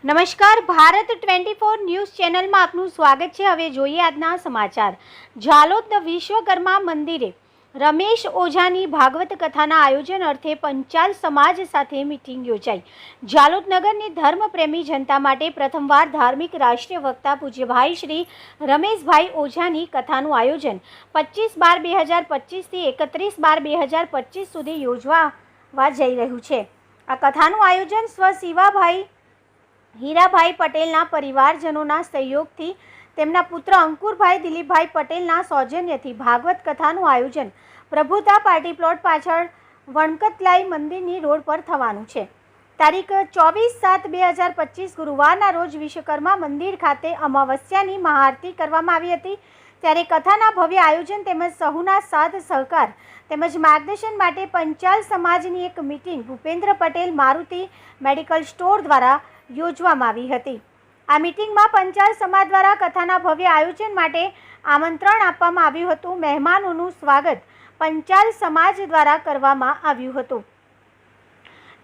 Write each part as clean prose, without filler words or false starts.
નમસ્કાર, ભારત 24 ન્યૂઝ ચેનલમાં આપનું સ્વાગત છે। હવે જોઈએ આજના સમાચાર। ઝાલોદ વિશ્વકર્મા મંદિરે રમેશ ઓઝાની ભાગવત કથાના આયોજન અર્થે પંચાલ સમાજ સાથે મીટિંગ યોજાઈ। ઝાલોદ નગરની ધર્મપ્રેમી જનતા માટે પ્રથમવાર ધાર્મિક રાષ્ટ્રીય વક્તા પૂજ્યભાઈ શ્રી રમેશભાઈ ઓઝાની કથાનું આયોજન 25/12/2025 થી 31/12/2025 સુધી યોજવા જઈ રહ્યું છે। આ કથાનું આયોજન સ્વ શિવાભાઈ હીરાભાઈ પટેલના પરિવારજનોના સહયોગથી તેમના પુત્ર અંકુરભાઈ દિલીપભાઈ પટેલના સૌજન્યથી ભાગવત કથાનું આયોજન પ્રભુતા પાર્ટી પ્લોટ પાછળ વણકતલાઈ મંદિરની રોડ પર થવાનું છે। તારીખ 24/7/2025 ગુરુવારના રોજ વિશ્વકર્મા મંદિર ખાતે અમાવસ્યાની મહાઆરતી કરવામાં આવી હતી। ત્યારે કથાના ભવ્ય આયોજન તેમજ સહુના સાથ સહકાર તેમજ માર્ગદર્શન માટે પંચાલ સમાજની એક meeting Bhupendra Patel Maruti medical store દ્વારા યોજવામાં આવી હતી। આ મીટિંગમાં પંચાલ સમાજ દ્વારા કથાના ભવ્ય આયોજન માટે આમંત્રણ આપવામાં આવ્યું હતું। મહેમાનોનું સ્વાગત પંચાલ સમાજ દ્વારા કરવામાં આવ્યું હતું।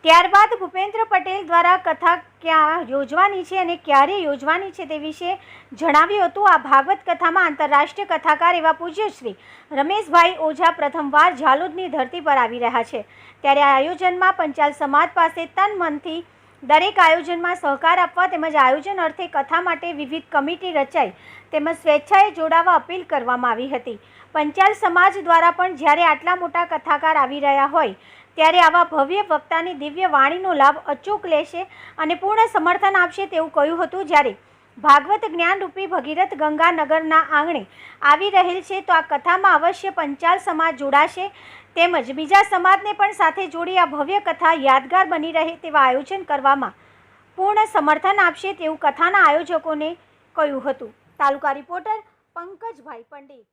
ત્યારબાદ ભૂપેન્દ્ર પટેલ દ્વારા કથા ક્યાં યોજવાની છે અને ક્યારે યોજવાની છે તે વિશે જણાવ્યું હતું। આ ભાગવત કથામાં આંતરરાષ્ટ્રીય કથાકાર એવા પૂજ્ય શ્રી રમેશભાઈ ઓઝા પ્રથમવાર ઝાલોદની ધરતી પર આવી રહ્યા છે। ત્યારે આ આયોજનમાં પંચાલ સમાજ પાસે તન મનથી દરેક આયોજનમાં સહકાર આપવા તેમજ આયોજન અર્થે કથા માટે વિવિધ કમિટી રચાઈ તેમજ સ્વેચ્છાએ જોડાવા અપીલ કરવામાં આવી હતી। પંચાલ સમાજ દ્વારા પણ જ્યારે આટલા મોટા કથાકાર આવી રહ્યા હોય ત્યારે આવા ભવ્ય વક્તાની દિવ્ય વાણીનો લાભ અચૂક લેશે અને પૂર્ણ સમર્થન આપશે તેવું કહ્યું હતું। જ્યારે ભાગવત જ્ઞાનરૂપી ભગીરથ ગંગા નગરના આંગણે આવી રહેલ છે તો આ કથામાં અવશ્ય પંચાલ સમાજ જોડાશે તેમજ બીજા સમાજને પણ સાથે જોડી આ ભવ્ય કથા યાદગાર બની રહે તેવા આયોજન કરવામાં પૂર્ણ સમર્થન આપશે તેવું કથાના આયોજકોને કહ્યું હતું। તાલુકા રિપોર્ટર પંકજભાઈ પંડિત।